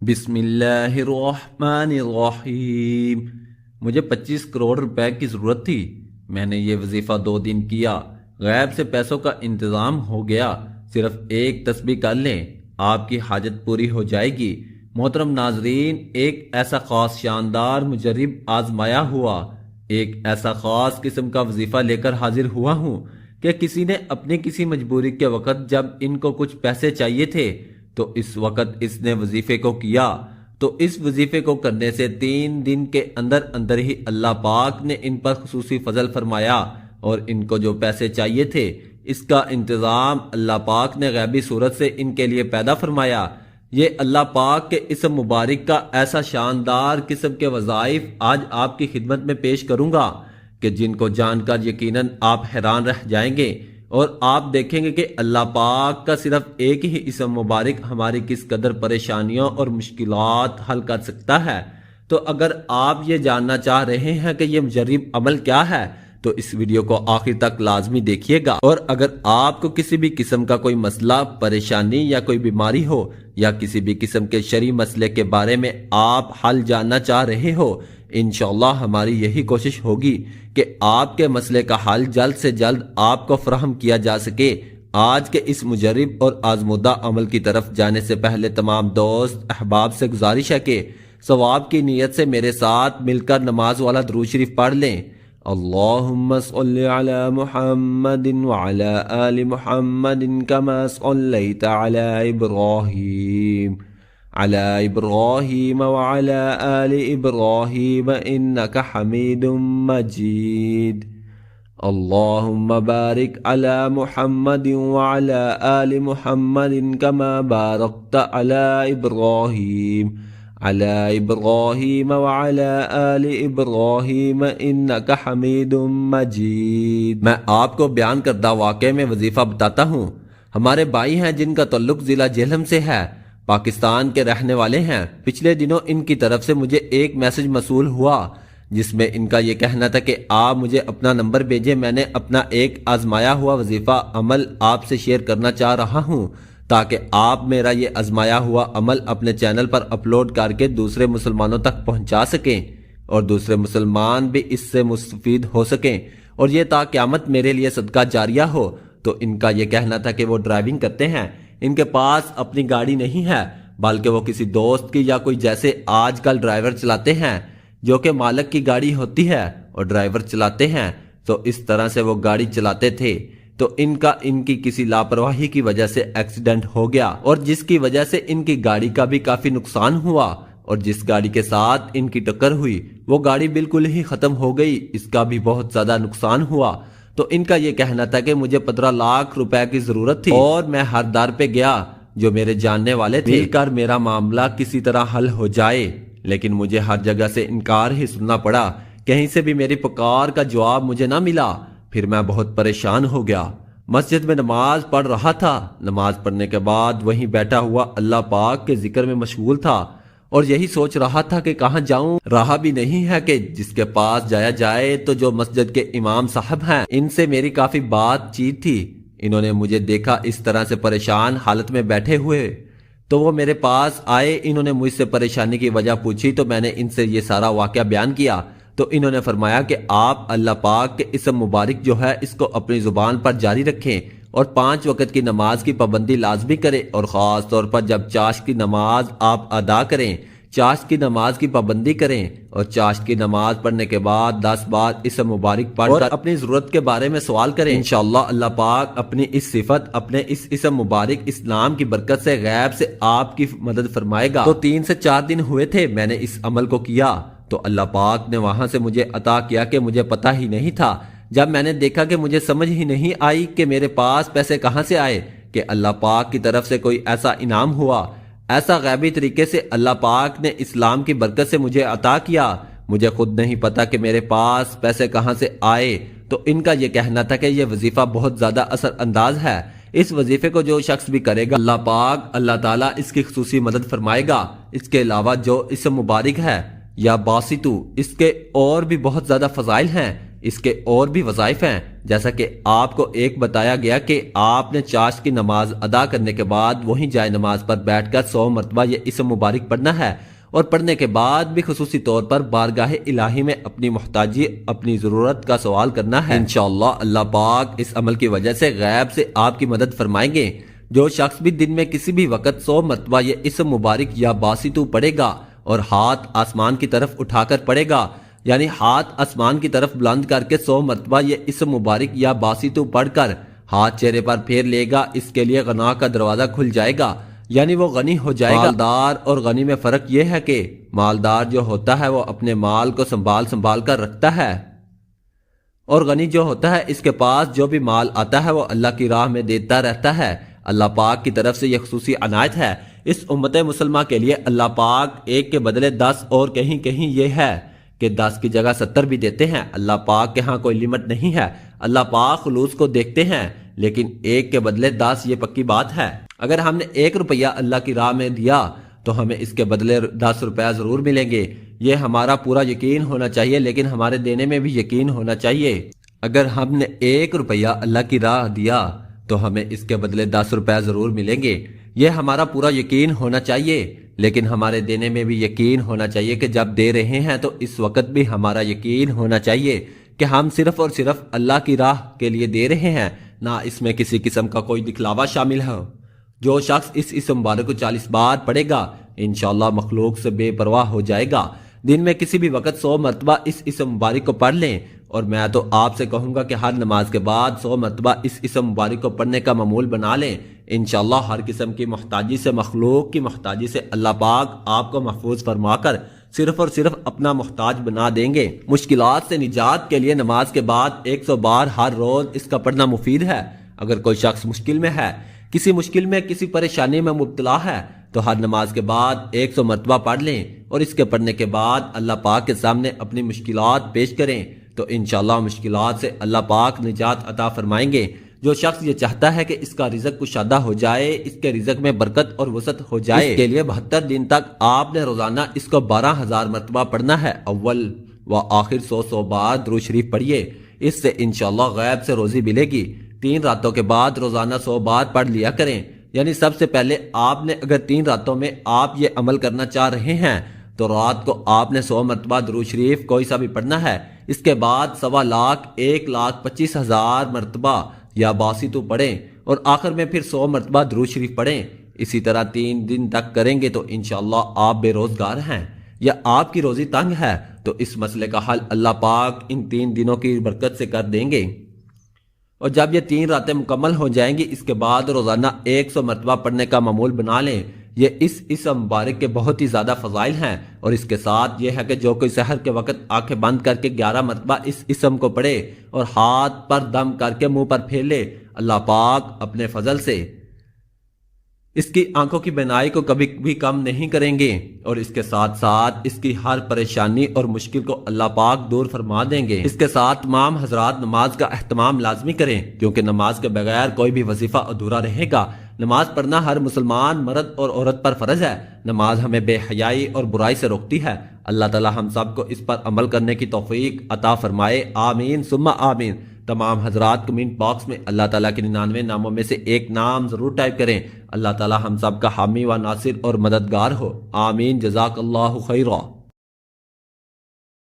بسم اللہ الرحمن الرحیم۔ مجھے 25 کروڑ روپے کی ضرورت تھی۔ میں نے یہ وظیفہ 2 دن کیا، غیب سے پیسوں کا انتظام ہو گیا۔ صرف ایک تسبیح کر لیں، آپ کی حاجت پوری ہو جائے گی۔ محترم ناظرین، ایک ایسا خاص شاندار مجرب آزمایا ہوا، ایک ایسا خاص قسم کا وظیفہ لے کر حاضر ہوا ہوں کہ کسی نے اپنی کسی مجبوری کے وقت جب ان کو کچھ پیسے چاہیے تھے تو اس وقت اس نے وظیفے کو کیا، تو اس وظیفے کو کرنے سے 3 دن کے اندر اندر ہی اللہ پاک نے ان پر خصوصی فضل فرمایا، اور ان کو جو پیسے چاہیے تھے اس کا انتظام اللہ پاک نے غیبی صورت سے ان کے لیے پیدا فرمایا۔ یہ اللہ پاک کے اسم مبارک کا ایسا شاندار قسم کے وظائف آج آپ کی خدمت میں پیش کروں گا کہ جن کو جان کر یقیناً آپ حیران رہ جائیں گے، اور آپ دیکھیں گے کہ اللہ پاک کا صرف ایک ہی اسم مبارک ہماری کس قدر پریشانیوں اور مشکلات حل کر سکتا ہے۔ تو اگر آپ یہ جاننا چاہ رہے ہیں کہ یہ مجرب عمل کیا ہے تو اس ویڈیو کو آخر تک لازمی دیکھیے گا، اور اگر آپ کو کسی بھی قسم کا کوئی مسئلہ، پریشانی یا کوئی بیماری ہو، یا کسی بھی قسم کے شرعی مسئلے کے بارے میں آپ حل جاننا چاہ رہے ہو، انشاءاللہ ہماری یہی کوشش ہوگی کہ آپ کے مسئلے کا حل جلد سے جلد آپ کو فراہم کیا جا سکے۔ آج کے اس مجرب اور آزمودہ عمل کی طرف جانے سے پہلے تمام دوست احباب سے گزارش ہے کہ ثواب کی نیت سے میرے ساتھ مل کر نماز والا درود شریف پڑھ لیں۔ اللہم صل علی محمد وعلی آل محمد کما صلیت علی ابراہیم على إبراهيم وعلى آل إبراهيم إنك حميد مجيد اللهم بارك على محمد وعلى آل محمد كما باركت على إبراهيم وعلى آل إبراهيم إنك حميد مجيد۔ میں آپ کو بیان کردہ واقعے میں وظیفہ بتاتا ہوں۔ ہمارے بھائی ہیں جن کا تعلق ضلع جہلم سے ہے، پاکستان کے رہنے والے ہیں۔ پچھلے دنوں ان کی طرف سے مجھے ایک میسج موصول ہوا جس میں ان کا یہ کہنا تھا کہ آپ مجھے اپنا نمبر بھیجیں، میں نے اپنا ایک آزمایا ہوا وظیفہ عمل آپ سے شیئر کرنا چاہ رہا ہوں تاکہ آپ میرا یہ آزمایا ہوا عمل اپنے چینل پر اپلوڈ کر کے دوسرے مسلمانوں تک پہنچا سکیں اور دوسرے مسلمان بھی اس سے مستفید ہو سکیں، اور یہ تا قیامت میرے لیے صدقہ جاریہ ہو۔ تو ان کا یہ کہنا تھا کہ وہ ڈرائیونگ کرتے ہیں، ان کے پاس اپنی گاڑی نہیں ہے بلکہ وہ کسی دوست کی یا کوئی جیسے آج کل ڈرائیور چلاتے ہیں جو کہ مالک کی گاڑی ہوتی ہے اور ڈرائیور چلاتے ہیں، تو اس طرح سے وہ گاڑی چلاتے تھے۔ تو ان کی کسی لاپرواہی کی وجہ سے ایکسیڈنٹ ہو گیا، اور جس کی وجہ سے ان کی گاڑی کا بھی کافی نقصان ہوا، اور جس گاڑی کے ساتھ ان کی ٹکر ہوئی وہ گاڑی بالکل ہی ختم ہو گئی، اس کا بھی بہت زیادہ نقصان ہوا۔ تو ان کا یہ کہنا تھا کہ مجھے 15 لاکھ روپے کی ضرورت تھی، اور میں ہر دار پہ گیا جو میرے جاننے والے تھے، مل کر میرا معاملہ کسی طرح حل ہو جائے، لیکن مجھے ہر جگہ سے انکار ہی سننا پڑا، کہیں سے بھی میری پکار کا جواب مجھے نہ ملا۔ پھر میں بہت پریشان ہو گیا، مسجد میں نماز پڑھ رہا تھا، نماز پڑھنے کے بعد وہیں بیٹھا ہوا اللہ پاک کے ذکر میں مشغول تھا، اور یہی سوچ رہا تھا کہ کہاں جاؤں۔ راہ بھی نہیں ہے کہ جس کے پاس جایا جائے، تو جو مسجد کے امام صاحب ہیں ان سے میری کافی بات چیت تھی۔ انہوں نے مجھے دیکھا اس طرح سے پریشان حالت میں بیٹھے ہوئے تو وہ میرے پاس آئے، انہوں نے مجھ سے پریشانی کی وجہ پوچھی، تو میں نے ان سے یہ سارا واقعہ بیان کیا۔ تو انہوں نے فرمایا کہ آپ اللہ پاک کے اسم مبارک جو ہے اس کو اپنی زبان پر جاری رکھیں، اور 5 وقت کی نماز کی پابندی لازمی کریں، اور خاص طور پر جب چاشت کی نماز آپ ادا کریں، چاشت کی نماز کی پابندی کریں، اور چاشت کی نماز پڑھنے کے بعد 10 بار اسم مبارک پڑھ کر اپنی ضرورت کے بارے میں سوال کریں۔ انشاءاللہ اللہ پاک اپنی اس صفت، اپنے اس اسم مبارک اسلام کی برکت سے غیب سے آپ کی مدد فرمائے گا۔ تو 3 سے 4 دن ہوئے تھے میں نے اس عمل کو کیا، تو اللہ پاک نے وہاں سے مجھے عطا کیا کہ مجھے پتہ ہی نہیں تھا۔ جب میں نے دیکھا کہ مجھے سمجھ ہی نہیں آئی کہ میرے پاس پیسے کہاں سے آئے، کہ اللہ پاک کی طرف سے کوئی ایسا انعام ہوا، ایسا غیبی طریقے سے اللہ پاک نے اسلام کی برکت سے مجھے عطا کیا، مجھے خود نہیں پتا کہ میرے پاس پیسے کہاں سے آئے۔ تو ان کا یہ کہنا تھا کہ یہ وظیفہ بہت زیادہ اثر انداز ہے، اس وظیفے کو جو شخص بھی کرے گا اللہ پاک اللہ تعالیٰ اس کی خصوصی مدد فرمائے گا۔ اس کے علاوہ جو اسم مبارک ہے یا باسطو، اس کے اور بھی بہت زیادہ فضائل ہیں، اس کے اور بھی وظائف ہیں جیسا کہ آپ کو ایک بتایا گیا کہ آپ نے چاشت کی نماز ادا کرنے کے بعد وہیں جائے نماز پر بیٹھ کر 100 مرتبہ یہ اسم مبارک پڑھنا ہے، اور پڑھنے کے بعد بھی خصوصی طور پر بارگاہ الہی میں اپنی محتاجی، اپنی ضرورت کا سوال کرنا ہے۔ انشاءاللہ اللہ پاک اس عمل کی وجہ سے غیب سے آپ کی مدد فرمائیں گے۔ جو شخص بھی دن میں کسی بھی وقت 100 مرتبہ یہ اسم مبارک یا باسطو پڑھے گا اور ہاتھ آسمان کی طرف اٹھا کر پڑھے گا، یعنی ہاتھ آسمان کی طرف بلند کر کے 100 مرتبہ یہ اسم مبارک یا باسطو پڑھ کر ہاتھ چہرے پر پھیر لے گا، اس کے لیے غنا کا دروازہ کھل جائے گا، یعنی وہ غنی ہو جائے گا۔ مالدار اور غنی میں فرق یہ ہے کہ مالدار جو ہوتا ہے وہ اپنے مال کو سنبھال کر رکھتا ہے، اور غنی جو ہوتا ہے اس کے پاس جو بھی مال آتا ہے وہ اللہ کی راہ میں دیتا رہتا ہے۔ اللہ پاک کی طرف سے یہ خصوصی عنایت ہے۔ اس امت مسلمہ کے لیے اللہ پاک ایک کے بدلے 10 اور کہیں یہ ہے کہ 10 کی جگہ 70 بھی دیتے ہیں۔ اللہ پاک کے ہاں کوئی لمٹ نہیں ہے، اللہ پاک خلوص کو دیکھتے ہیں، لیکن ایک کے بدلے 10 یہ پکی بات ہے۔ اگر ہم نے 1 روپیہ اللہ کی راہ میں دیا تو ہمیں اس کے بدلے 10 روپیہ ضرور ملیں گے، یہ ہمارا پورا یقین ہونا چاہیے، لیکن ہمارے دینے میں بھی یقین ہونا چاہیے۔ اگر ہم نے 1 روپیہ اللہ کی راہ دیا تو ہمیں اس کے بدلے 10 روپیہ ضرور ملیں گے، یہ ہمارا پورا یقین ہونا چاہیے، لیکن ہمارے دینے میں بھی یقین ہونا چاہیے کہ جب دے رہے ہیں تو اس وقت بھی ہمارا یقین ہونا چاہیے کہ ہم صرف اور صرف اللہ کی راہ کے لیے دے رہے ہیں، نہ اس میں کسی قسم کا کوئی دکھلاوا شامل ہو۔ جو شخص اس اسم مبارک کو 40 بار پڑھے گا انشاءاللہ مخلوق سے بے پرواہ ہو جائے گا۔ دن میں کسی بھی وقت 100 مرتبہ اس اسم مبارک کو پڑھ لیں، اور میں تو آپ سے کہوں گا کہ ہر نماز کے بعد 100 مرتبہ اس اسم مبارک کو پڑھنے کا معمول بنا لیں۔ انشاءاللہ ہر قسم کی محتاجی سے، مخلوق کی محتاجی سے اللہ پاک آپ کو محفوظ فرما کر صرف اور صرف اپنا محتاج بنا دیں گے۔ مشکلات سے نجات کے لیے نماز کے بعد 100 بار ہر روز اس کا پڑھنا مفید ہے۔ اگر کوئی شخص مشکل میں ہے، کسی مشکل میں، کسی پریشانی میں مبتلا ہے، تو ہر نماز کے بعد 100 مرتبہ پڑھ لیں، اور اس کے پڑھنے کے بعد اللہ پاک کے سامنے اپنی مشکلات پیش کریں، تو انشاءاللہ مشکلات سے اللہ پاک نجات عطا فرمائیں گے۔ جو شخص یہ چاہتا ہے کہ اس کا رزق کشادہ ہو جائے، اس کے رزق میں برکت اور وسعت ہو جائے، اس کے لیے 72 دن تک آپ نے روزانہ اس کو 12,000 مرتبہ پڑھنا ہے۔ اول و آخر 100 بار درود شریف پڑھیے، اس سے انشاءاللہ غیب سے روزی ملے گی۔ 3 راتوں کے بعد روزانہ 100 بار پڑھ لیا کریں، یعنی سب سے پہلے آپ نے اگر 3 راتوں میں آپ یہ عمل کرنا چاہ رہے ہیں تو رات کو آپ نے 100 مرتبہ درود شریف کوئی سا بھی پڑھنا ہے، اس کے بعد 1.25 لاکھ 1,25,000 مرتبہ یا باسطو پڑھیں، اور آخر میں پھر 100 مرتبہ درود شریف پڑھیں۔ اسی طرح 3 دن تک کریں گے تو انشاءاللہ آپ بے روزگار ہیں یا آپ کی روزی تنگ ہے تو اس مسئلے کا حل اللہ پاک ان 3 دنوں کی برکت سے کر دیں گے۔ اور جب یہ 3 راتیں مکمل ہو جائیں گی، اس کے بعد روزانہ 100 مرتبہ پڑھنے کا معمول بنا لیں۔ یہ اس اسم مبارک کے بہت ہی زیادہ فضائل ہیں، اور اس کے ساتھ یہ ہے کہ جو کوئی سحر کے وقت آنکھیں بند کر کے 11 مرتبہ اس اسم کو پڑھے اور ہاتھ پر دم کر کے منہ پر پھیر لے، اللہ پاک اپنے فضل سے اس کی آنکھوں کی بینائی کو کبھی بھی کم نہیں کریں گے، اور اس کے ساتھ ساتھ اس کی ہر پریشانی اور مشکل کو اللہ پاک دور فرما دیں گے۔ اس کے ساتھ تمام حضرات نماز کا اہتمام لازمی کریں، کیونکہ نماز کے بغیر کوئی بھی وظیفہ ادھورا رہے گا۔ نماز پڑھنا ہر مسلمان مرد اور عورت پر فرض ہے۔ نماز ہمیں بے حیائی اور برائی سے روکتی ہے۔ اللہ تعالی ہم سب کو اس پر عمل کرنے کی توفیق عطا فرمائے، آمین ثم آمین۔ تمام حضرات کمنٹ باکس میں اللہ تعالیٰ کے 99 ناموں میں سے ایک نام ضرور ٹائپ کریں۔ اللہ تعالیٰ ہم سب کا حامی و ناصر اور مددگار ہو، آمین۔ جزاک اللہ خیرہ۔